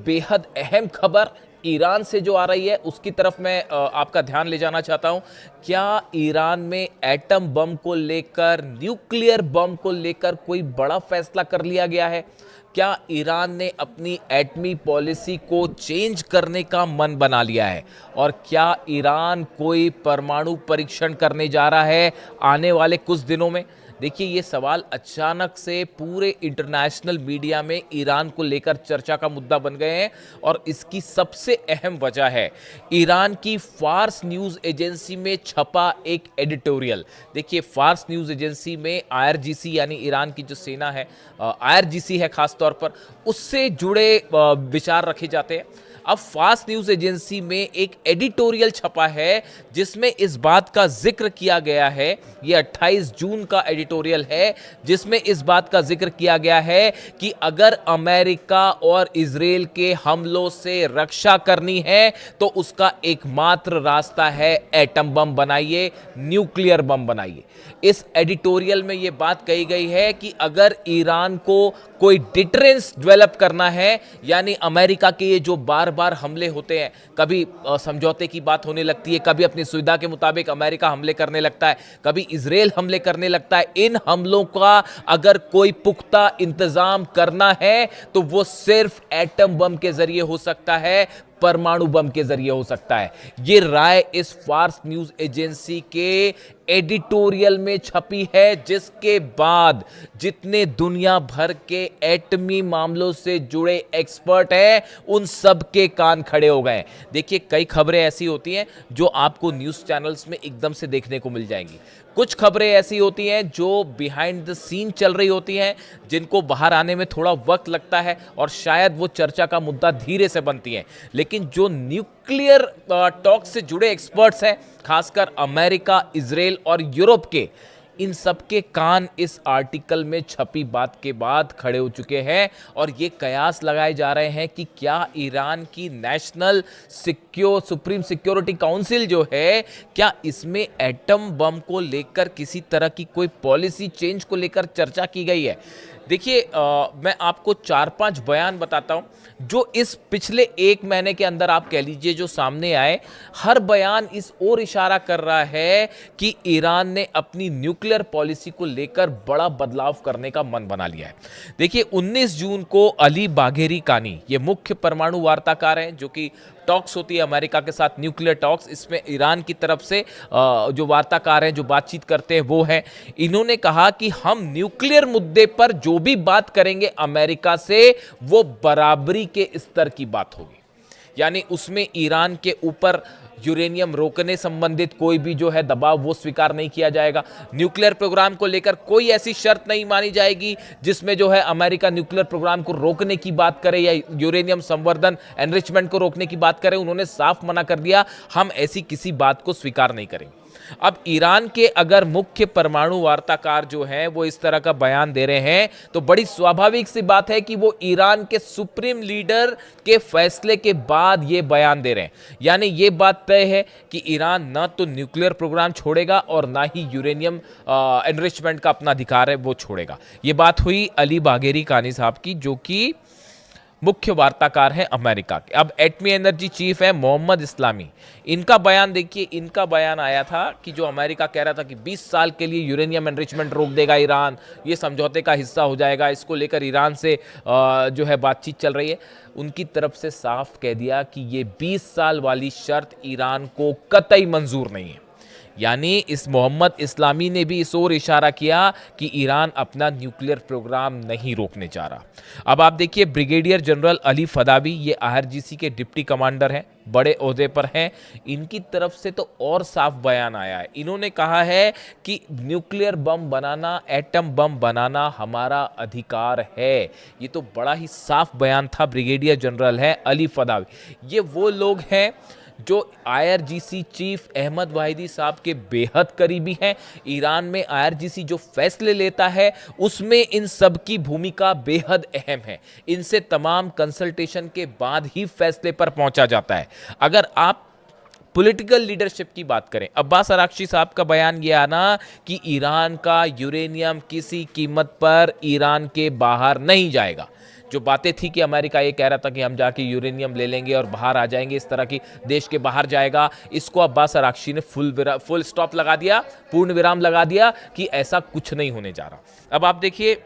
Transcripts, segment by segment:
बेहद अहम खबर ईरान से जो आ रही है उसकी तरफ मैं आपका ध्यान ले जाना चाहता हूं। क्या ईरान में एटम बम को लेकर, न्यूक्लियर बम को लेकर कोई बड़ा फैसला कर लिया गया है? क्या ईरान ने अपनी एटमी पॉलिसी को चेंज करने का मन बना लिया है? और क्या ईरान कोई परमाणु परीक्षण करने जा रहा है आने वाले कुछ दिनों में? देखिए, ये सवाल अचानक से पूरे इंटरनेशनल मीडिया में ईरान को लेकर चर्चा का मुद्दा बन गए हैं और इसकी सबसे अहम वजह है ईरान की फार्स न्यूज़ एजेंसी में छपा एक एडिटोरियल। देखिए, फार्स न्यूज़ एजेंसी में आईआरजीसी यानी ईरान की जो सेना है, आईआरजीसी है खास तौर पर, उससे जुड़े विचार रखे जाते हैं। अब फास्ट न्यूज़ एजेंसी में एक एडिटोरियल छपा है जिसमें इस बात का जिक्र किया गया है, ये 28 जून का एडिटोरियल है, जिसमें इस बात का जिक्र किया गया है कि अगर अमेरिका और इजराइल के हमलों से रक्षा करनी है तो उसका एकमात्र रास्ता है एटम बम बनाइए, न्यूक्लियर बम बनाइए। इस एडिटोरियल में यह बात कही गई है कि अगर ईरान को कोई डिटरेंस डेवलप करना है, यानी अमेरिका के ये जो बार बार हमले होते हैं, कभी समझौते की बात होने लगती है, कभी अपनी सुविधा के मुताबिक अमेरिका हमले करने लगता है, कभी इजराइल हमले करने लगता है, इन हमलों का अगर कोई पुख्ता इंतजाम करना है तो वो सिर्फ एटम बम के जरिए हो सकता है, परमाणु बम के जरिए हो सकता है। ये राय इस फार्स न्यूज़ एजेंसी के एडिटोरियल में छपी है, जिसके बाद जितने दुनिया भर के एटमी मामलों से जुड़े एक्सपर्ट हैं उन सब के कान खड़े हो गए। देखिए, कई खबरें ऐसी होती हैं जो आपको न्यूज़ चैनल्स में एकदम से देखने को मिल जाएंगी। कुछ खबरें ऐसी होती हैं जो बिहाइंड द सीन चल रही होती हैं, जिनको बाहर आने में थोड़ा वक्त लगता है और शायद वो चर्चा का मुद्दा धीरे से बनती हैं। लेकिन जो न्यूक्लियर टॉक से जुड़े एक्सपर्ट्स हैं, खासकर अमेरिका, इजराइल और यूरोप के, इन सबके कान इस आर्टिकल में छपी बात के बाद खड़े हो चुके हैं और ये कयास लगाए जा रहे हैं कि क्या ईरान की नेशनल सुप्रीम सिक्योरिटी काउंसिल जो है, क्या इसमें एटम बम को लेकर किसी तरह की कोई पॉलिसी चेंज को लेकर चर्चा की गई है? देखिए, मैं आपको 4-5 बयान बताता हूं जो इस पिछले 1 महीने के अंदर आप कह लीजिए जो सामने आए। हर बयान इस ओर इशारा कर रहा है कि ईरान ने अपनी न्यूक्लियर पॉलिसी को लेकर बड़ा बदलाव करने का मन बना लिया है। देखिए, 19 जून को अली बाघेरी कानी, ये मुख्य परमाणु वार्ताकार हैं, जो कि टॉक्स होती है अमेरिका के साथ, न्यूक्लियर टॉक्स, इसमें ईरान की तरफ से जो वार्ताकार हैं, जो बातचीत करते हैं, वो हैं। इन्होंने कहा कि हम न्यूक्लियर मुद्दे पर जो भी बात करेंगे अमेरिका से, वो बराबरी के स्तर की बात होगी, यानी उसमें ईरान के ऊपर यूरेनियम रोकने संबंधित कोई भी जो है दबाव वो स्वीकार नहीं किया जाएगा। न्यूक्लियर प्रोग्राम को लेकर कोई ऐसी शर्त नहीं मानी जाएगी जिसमें जो है अमेरिका न्यूक्लियर प्रोग्राम को रोकने की बात करे या यूरेनियम संवर्धन, एनरिचमेंट को रोकने की बात करे। उन्होंने साफ मना कर दिया, हम ऐसी किसी बात को स्वीकार नहीं करेंगे। अब ईरान के अगर मुख्य परमाणु वार्ताकार जो हैं वो इस तरह का बयान दे रहे हैं तो बड़ी स्वाभाविक सी बात है कि वो ईरान के सुप्रीम लीडर के फैसले के बाद ये बयान दे रहे हैं। यानी ये बात तय है कि ईरान ना तो न्यूक्लियर प्रोग्राम छोड़ेगा और ना ही यूरेनियम एनरिचमेंट का अपना अधिकार है वो छोड़ेगा। ये बात हुई अली बाघेरी कानी साहब की, जो कि मुख्य वार्ताकार हैं अमेरिका के। अब एटमी एनर्जी चीफ है मोहम्मद इस्लामी, इनका बयान देखिए। इनका बयान आया था कि जो अमेरिका कह रहा था कि 20 साल के लिए यूरेनियम एनरिचमेंट रोक देगा ईरान, ये समझौते का हिस्सा हो जाएगा, इसको लेकर ईरान से जो है बातचीत चल रही है। उनकी तरफ से साफ कह दिया कि ये 20 साल वाली शर्त ईरान को कतई मंजूर नहीं है। यानी इस मोहम्मद इस्लामी ने भी इस ओर इशारा किया कि ईरान अपना न्यूक्लियर प्रोग्राम नहीं रोकने जा रहा। अब आप देखिए, ब्रिगेडियर जनरल अली फदावी, ये आईआरजीसी के डिप्टी कमांडर हैं, बड़े ओहदे पर हैं। इनकी तरफ से तो और साफ बयान आया है। इन्होंने कहा है कि न्यूक्लियर बम बनाना, एटम बम बनाना हमारा अधिकार है। ये तो बड़ा ही साफ बयान था। ब्रिगेडियर जनरल है अली फदावी, ये वो लोग हैं जो आईआरजीसी चीफ अहमद वाहिदी साहब के बेहद करीबी हैं। ईरान में आईआरजीसी जो फैसले लेता है उसमें इन सब की भूमिका बेहद अहम है। इनसे तमाम कंसल्टेशन के बाद ही फैसले पर पहुंचा जाता है। अगर आप पॉलिटिकल लीडरशिप की बात करें, अब्बास अराक्ची साहब का बयान ये आना कि ईरान का यूरेनियम किसी कीमत पर ईरान के बाहर नहीं जाएगा। जो बातें थी कि अमेरिका ये कह रहा था कि हम जाके यूरेनियम ले लेंगे और बाहर आ जाएंगे, इस तरह की देश के बाहर जाएगा, इसको अब्बास अरागची ने फुल स्टॉप लगा दिया, पूर्ण विराम लगा दिया कि ऐसा कुछ नहीं होने जा रहा। अब आप देखिए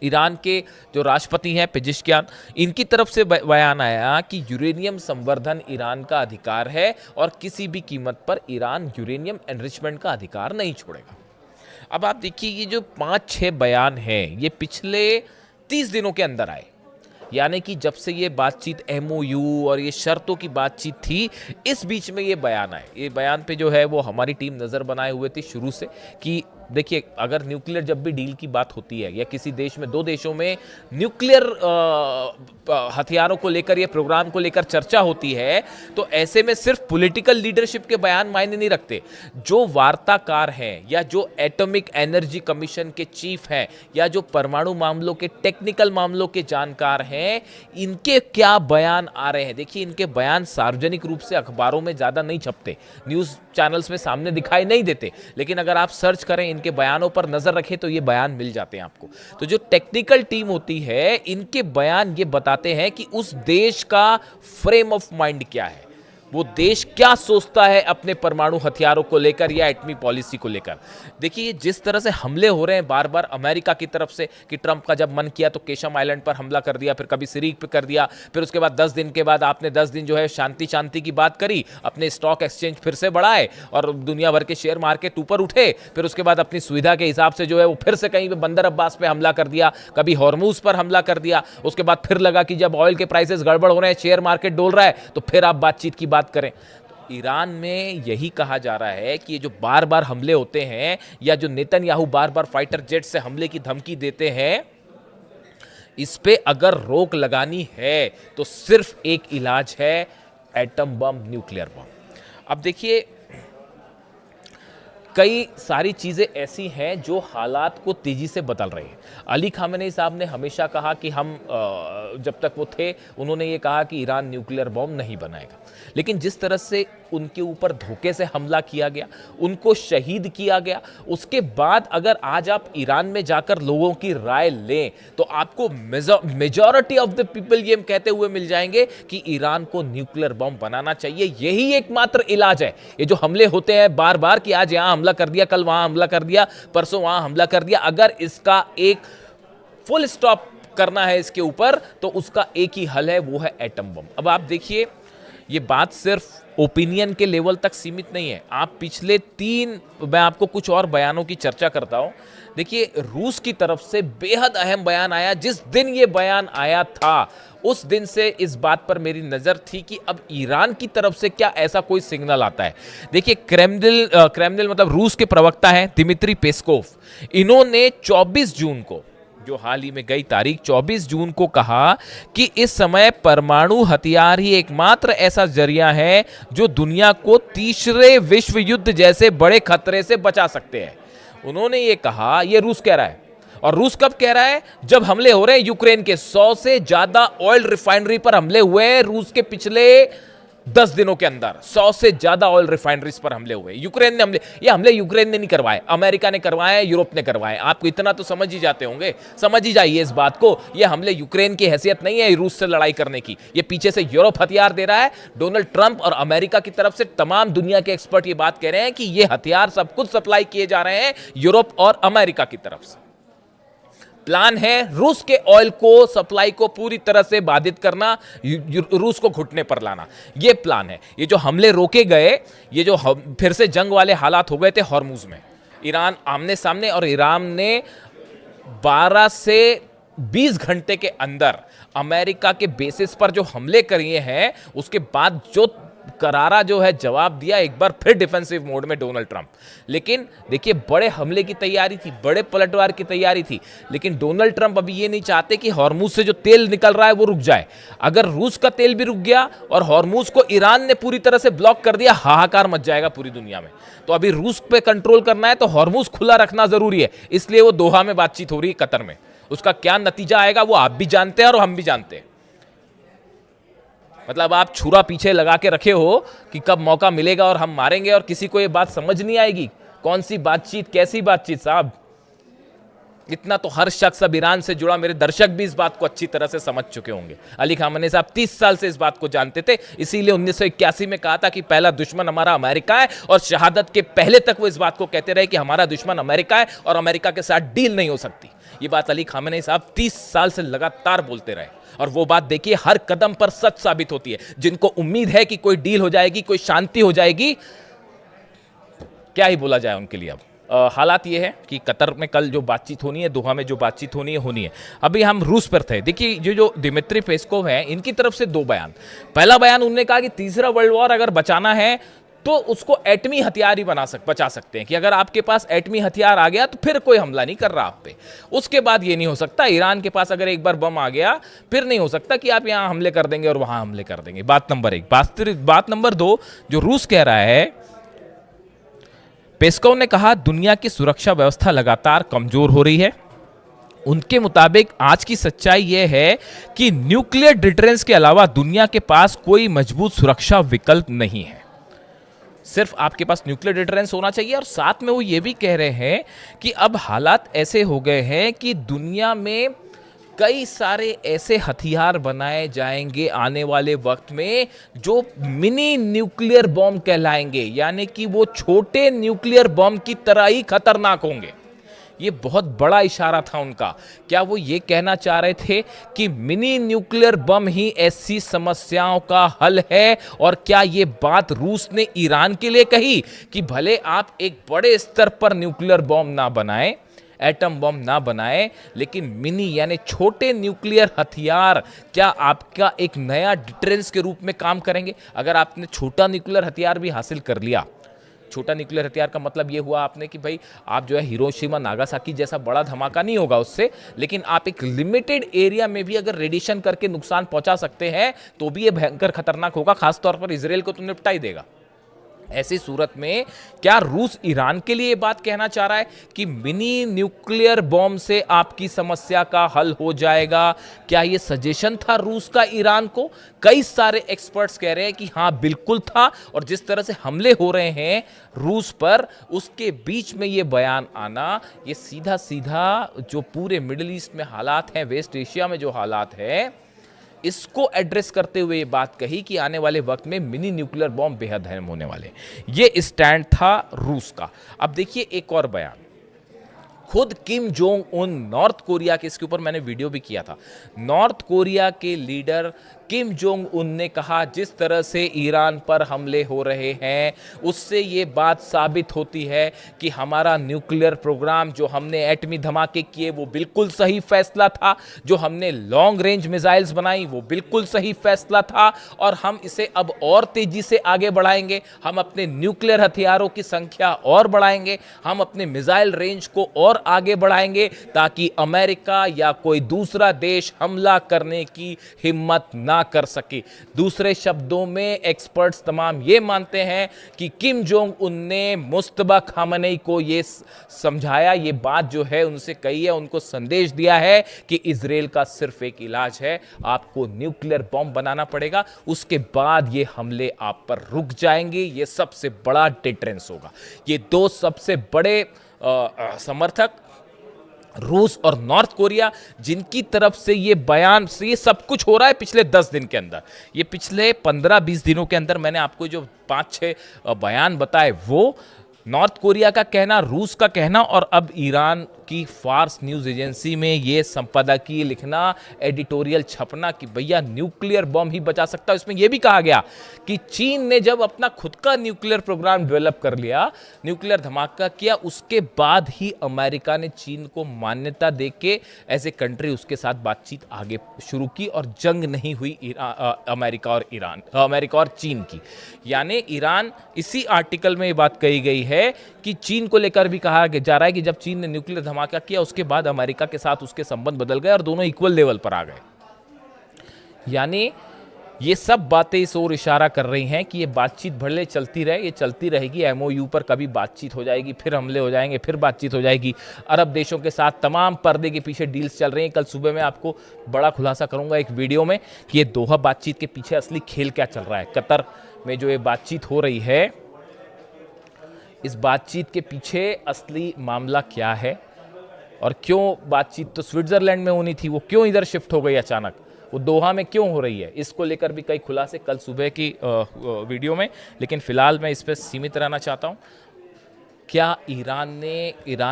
ईरान के जो राष्ट्रपति हैं पेजिशकियान, इनकी तरफ से बयान आया कि यूरेनियम संवर्धन ईरान का अधिकार है और किसी भी कीमत पर ईरान यूरेनियम एनरिचमेंट का अधिकार नहीं छोड़ेगा। अब आप देखिए ये जो 5-6 बयान हैं ये पिछले 30 दिनों के अंदर आए, यानी कि जब से ये बातचीत MOU और ये शर्तों की बातचीत थी, इस बीच में ये बयान आए। ये बयान पे जो है वो हमारी टीम नज़र बनाए हुए थी शुरू से कि देखिए अगर न्यूक्लियर जब भी डील की बात होती है या किसी देश में, दो देशों में न्यूक्लियर हथियारों को लेकर या प्रोग्राम को लेकर चर्चा होती है, तो ऐसे में सिर्फ पॉलिटिकल लीडरशिप के बयान मायने नहीं रखते। जो वार्ताकार हैं या जो एटॉमिक एनर्जी कमीशन के चीफ हैं या जो परमाणु मामलों के टेक्निकल मामलों के जानकार हैं, इनके क्या बयान आ रहे हैं। देखिए इनके बयान सार्वजनिक रूप से अखबारों में ज़्यादा नहीं छपते, न्यूज़ चैनल्स में सामने दिखाई नहीं देते, लेकिन अगर आप सर्च करें, इनके बयानों पर नजर रखें तो ये बयान मिल जाते हैं आपको। तो जो टेक्निकल टीम होती है, इनके बयान ये बताते हैं कि उस देश का फ्रेम ऑफ माइंड क्या है, वो देश क्या सोचता है अपने परमाणु हथियारों को लेकर या एटमी पॉलिसी को लेकर। देखिए जिस तरह से हमले हो रहे हैं बार बार अमेरिका की तरफ से कि ट्रंप का जब मन किया तो केशम आइलैंड पर हमला कर दिया, फिर कभी सिरीक पे कर दिया, फिर उसके बाद 10 दिन के बाद आपने 10 दिन जो है शांति की बात करी, अपने स्टॉक एक्सचेंज फिर से बढ़ाए और दुनिया भर के शेयर मार्केट ऊपर उठे, फिर उसके बाद अपनी सुविधा के हिसाब से जो है वो फिर से कहीं पे बंदर अब्बास पे हमला कर दिया, कभी हॉर्मूज पर हमला कर दिया, उसके बाद फिर लगा कि जब ऑयल के प्राइसेस गड़बड़ हो रहे हैं, शेयर मार्केट डोल रहा है, तो फिर आप बातचीत की बात करें। तो ईरान में यही कहा जा रहा है कि ये जो बार बार हमले होते हैं या जो नेतन्याहू बार बार फाइटर जेट से हमले की धमकी देते हैं, इस पे अगर रोक लगानी है तो सिर्फ एक इलाज है, एटम बम, न्यूक्लियर बम। अब देखिए कई सारी चीज़ें ऐसी हैं जो हालात को तेज़ी से बदल रही हैं। अली खामेनी साहब ने हमेशा कहा कि हम जब तक वो थे उन्होंने ये कहा कि ईरान न्यूक्लियर बॉम्ब नहीं बनाएगा, लेकिन जिस तरह से उनके ऊपर धोखे से हमला किया गया, उनको शहीद किया गया, उसके बाद अगर आज आप ईरान में जाकर लोगों की राय लें तो आपको मेजॉरिटी ऑफ द पीपल ये कहते हुए मिल जाएंगे कि ईरान को न्यूक्लियर बॉम्ब बनाना चाहिए। यही एकमात्र इलाज है। ये जो हमले होते हैं बार बार कि आज यहां हमला कर दिया, कल वहां हमला कर दिया, परसों वहां हमला कर दिया, अगर इसका एक फुल स्टॉप करना है इसके ऊपर तो उसका एक ही हल है, वो है एटम बम। अब आप देखिए ये बात सिर्फ ओपिनियन के लेवल तक सीमित नहीं है। आप पिछले मैं आपको कुछ और बयानों की चर्चा करता हूं। देखिए रूस की तरफ से बेहद अहम बयान आया। जिस दिन ये बयान आया था उस दिन से इस बात पर मेरी नजर थी कि अब ईरान की तरफ से क्या ऐसा कोई सिग्नल आता है। देखिए क्रेमलिन मतलब रूस के प्रवक्ता हैं दिमित्री पेस्कोव, इन्होंने 24 जून को, जो हाल ही में गई तारीख 24 जून को कहा कि इस समय परमाणु हथियार ही एकमात्र ऐसा जरिया है जो दुनिया को तीसरे विश्व युद्ध जैसे बड़े खतरे से बचा सकते हैं। उन्होंने ये कहा, ये रूस कह रहा है, और रूस कब कह रहा है? जब हमले हो रहे हैं यूक्रेन के। 100 से ज्यादा ऑयल रिफाइनरी पर हमले हुए हैं रूस के पिछले 10 दिनों के अंदर। 100 से ज्यादा ऑयल रिफाइनरीज पर हमले हुए। यूक्रेन ने हमले यूक्रेन ने नहीं करवाए, अमेरिका ने करवाए, यूरोप ने करवाए। आपको इतना तो समझ ही जाते होंगे, समझ ही जाइए इस बात को। ये हमले यूक्रेन की हैसियत नहीं है रूस से लड़ाई करने की, ये पीछे से यूरोप हथियार दे रहा है। डोनाल्ड ट्रंप और अमेरिका की तरफ से तमाम दुनिया के एक्सपर्ट ये बात कह रहे हैं कि ये हथियार सब कुछ सप्लाई किए जा रहे हैं यूरोप और अमेरिका की तरफ से। प्लान है रूस के ऑयल को, सप्लाई को पूरी तरह से बाधित करना, रूस को घुटने पर लाना, यह प्लान है। ये जो हमले रोके गए, ये जो फिर से जंग वाले हालात हो गए थे हॉर्मुज में, ईरान आमने सामने, और ईरान ने 12 से 20 घंटे के अंदर अमेरिका के बेसिस पर जो हमले किए हैं, उसके बाद जो करारा जो है जवाब दिया एक बार फिर डिफेंसिव मोड में डोनाल्ड ट्रंप। लेकिन देखिए बड़े हमले की तैयारी थी, बड़े पलटवार की तैयारी थी, लेकिन डोनाल्ड ट्रंप अभी ये नहीं चाहते कि हॉर्मुज से जो तेल निकल रहा है वो रुक जाए। अगर रूस का तेल भी रुक गया और हॉर्मुज को ईरान ने पूरी तरह से ब्लॉक कर दिया, हाहाकार मच जाएगा पूरी दुनिया में। तो अभी रूस पे कंट्रोल करना है तो हॉर्मुज खुला रखना जरूरी है, इसलिए वो दोहा में बातचीत हो रही है कतर में। उसका क्या नतीजा आएगा वो आप भी जानते हैं और हम भी जानते हैं। मतलब आप छुरा पीछे लगा के रखे हो कि कब मौका मिलेगा और हम मारेंगे, और किसी को ये बात समझ नहीं आएगी। कौन सी बातचीत, कैसी बातचीत साहब। इतना तो हर शख्स अब ईरान से जुड़ा, मेरे दर्शक भी इस बात को अच्छी तरह से समझ चुके होंगे। अली खामनेई साहब 30 साल से इस बात को जानते थे, इसीलिए 1981 में कहा था कि पहला दुश्मन हमारा अमेरिका है, और शहादत के पहले तक वो इस बात को कहते रहे कि हमारा दुश्मन अमेरिका है और अमेरिका के साथ डील नहीं हो सकती। ये बात अली खामनेई साहब 30 साल से लगातार बोलते रहे, और वो बात देखिए हर कदम पर सच साबित होती है। जिनको उम्मीद है कि कोई डील हो जाएगी, कोई शांति हो जाएगी, क्या ही बोला जाए उनके लिए। अब हालात ये है कि कतर में कल जो बातचीत होनी है, दोहा में जो बातचीत होनी है। अभी हम रूस पर थे, देखिए जो दिमित्री पेस्कोव है, इनकी तरफ से दो बयान। पहला बयान उन्होंने कहा कि तीसरा वर्ल्ड वॉर अगर बचाना है तो उसको एटमी हथियार ही बचा सकते हैं, कि अगर आपके पास एटमी हथियार आ गया तो फिर कोई हमला नहीं कर रहा आप पे, उसके बाद ये नहीं हो सकता। ईरान के पास अगर एक बार बम आ गया फिर नहीं हो सकता कि आप यहां हमले कर देंगे और वहां हमले कर देंगे। बात नंबर एक। बात नंबर दो, जो रूस कह रहा है, पेस्कोव ने कहा दुनिया की सुरक्षा व्यवस्था लगातार कमजोर हो रही है। उनके मुताबिक आज की सच्चाई यह है कि न्यूक्लियर डिटरेंस के अलावा दुनिया के पास कोई मजबूत सुरक्षा विकल्प नहीं है। सिर्फ आपके पास न्यूक्लियर डिटरेंस होना चाहिए, और साथ में वो ये भी कह रहे हैं कि अब हालात ऐसे हो गए हैं कि दुनिया में कई सारे ऐसे हथियार बनाए जाएंगे आने वाले वक्त में जो मिनी न्यूक्लियर बॉम्ब कहलाएंगे, यानी कि वो छोटे न्यूक्लियर बॉम्ब की तरह ही खतरनाक होंगे। ये बहुत बड़ा इशारा था उनका। क्या वो ये कहना चाह रहे थे कि मिनी न्यूक्लियर बम ही ऐसी समस्याओं का हल है? और क्या ये बात रूस ने ईरान के लिए कही कि भले आप एक बड़े स्तर पर न्यूक्लियर बम ना बनाएं, एटम बम ना बनाए, लेकिन मिनी यानी छोटे न्यूक्लियर हथियार क्या आपका एक नया डिटरेंस के रूप में काम करेंगे? अगर आपने छोटा न्यूक्लियर हथियार भी हासिल कर लिया, छोटा न्यूक्लियर हथियार का मतलब ये हुआ आपने कि भाई आप जो है हिरोशिमा नागासाकी जैसा बड़ा धमाका नहीं होगा उससे, लेकिन आप एक लिमिटेड एरिया में भी अगर रेडिएशन करके नुकसान पहुंचा सकते हैं तो भी ये भयंकर खतरनाक होगा, खासतौर पर इजराइल को तो निपटा ही देगा। ऐसी सूरत में क्या रूस ईरान के लिए बात कहना चाह रहा है कि मिनी न्यूक्लियर बॉम्ब से आपकी समस्या का हल हो जाएगा? क्या यह सजेशन था रूस का ईरान को? कई सारे एक्सपर्ट्स कह रहे हैं कि हां बिल्कुल था, और जिस तरह से हमले हो रहे हैं रूस पर, उसके बीच में यह बयान आना, ये सीधा सीधा जो पूरे मिडिल ईस्ट में हालात हैं, वेस्ट एशिया में जो हालात है, इसको एड्रेस करते हुए ये बात कही कि आने वाले वक्त में मिनी न्यूक्लियर बॉम्ब बेहद अहम होने वाले। ये स्टैंड था रूस का। अब देखिए एक और बयान, खुद Kim Jong Un, north Korea के, इसके ऊपर मैंने वीडियो भी किया था, नॉर्थ कोरिया के लीडर किम जोंग उन ने कहा जिस तरह से ईरान पर हमले हो रहे हैं उससे ये बात साबित होती है कि हमारा न्यूक्लियर प्रोग्राम, जो हमने एटमी धमाके किए वो बिल्कुल सही फैसला था, जो हमने लॉन्ग रेंज मिसाइल्स बनाई वो बिल्कुल सही फैसला था, और हम इसे अब और तेजी से आगे बढ़ाएंगे। हम अपने न्यूक्लियर हथियारों की संख्या और बढ़ाएंगे, हम अपने मिसाइल रेंज को और आगे बढ़ाएंगे, ताकि अमेरिका या कोई दूसरा देश हमला करने की हिम्मत ना कर सके। दूसरे शब्दों में एक्सपर्ट्स तमाम ये मानते हैं कि किम जोंग उन ने मुस्तबा खामनेई को ये समझाया, ये बात जो है उनसे कही है, उनको संदेश दिया है कि इजराइल का सिर्फ एक इलाज है, आपको न्यूक्लियर बॉम्ब बनाना पड़ेगा, उसके बाद ये हमले आप पर रुक जाएंगे। ये सबसे बड़ा डिटरेंस होगा। ये दो सबसे बड़े समर्थक, रूस और नॉर्थ कोरिया, जिनकी तरफ से ये बयान से ये सब कुछ हो रहा है पिछले 10 दिन के अंदर, ये पिछले 15-20 दिनों के अंदर मैंने आपको जो 5-6 बयान बताए, वो नॉर्थ कोरिया का कहना, रूस का कहना, और अब ईरान की फार्स न्यूज़ एजेंसी में ये संपादकीय लिखना, एडिटोरियल छपना कि भैया न्यूक्लियर बॉम्ब ही बचा सकता है। इसमें यह भी कहा गया कि चीन ने जब अपना खुद का न्यूक्लियर प्रोग्राम डेवलप कर लिया, न्यूक्लियर धमाका किया, उसके बाद ही अमेरिका ने चीन को मान्यता देके एज ए कंट्री उसके साथ बातचीत आगे शुरू की, और जंग नहीं हुई अमेरिका और चीन की। यानी ईरान, इसी आर्टिकल में ये बात कही गई है कि चीन को लेकर भी कहा जा रहा है कि जब चीन ने न्यूक्लियर धमाका किया उसके बाद अमेरिका के साथ उसके संबंध बदल गए और दोनों इक्वल लेवल पर आ गए। यानी ये सब बातें इस ओर इशारा कर रही हैं कि ये बातचीत भले चलती रहे, ये चलती रहेगी। एमओयू पर कभी बातचीत हो जाएगी, फिर हमले हो जाएंगे, फिर बातचीत हो जाएगी। अरब देशों के साथ तमाम पर्दे के पीछे डील्स चल रही हैं। कल सुबह मैं आपको बड़ा खुलासा करूंगा एक वीडियो में कि ये दोहा बातचीत के पीछे असली खेल क्या चल रहा है। कतर में जो ये बातचीत हो रही है, इस बातचीत के पीछे असली मामला क्या है, और क्यों बातचीत तो स्विट्जरलैंड में होनी थी, वो क्यों इधर शिफ्ट हो गई अचानक, वो दोहा में क्यों हो रही है, इसको लेकर भी कई खुलासे कल सुबह की वीडियो में। लेकिन फिलहाल मैं इस पर सीमित रहना चाहता हूँ। क्या ईरान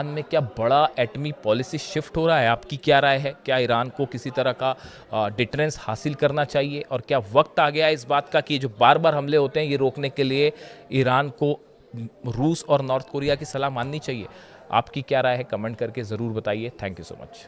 में क्या बड़ा एटमी पॉलिसी शिफ्ट हो रहा है? आपकी क्या राय है? क्या ईरान को किसी तरह का डिटरेंस हासिल करना चाहिए, और क्या वक्त आ गया है इस बात का कि ये जो बार बार हमले होते हैं ये रोकने के लिए ईरान को रूस और नॉर्थ कोरिया की सलाह माननी चाहिए? आपकी क्या राय है? कमेंट करके ज़रूर बताइए। Thank you so much.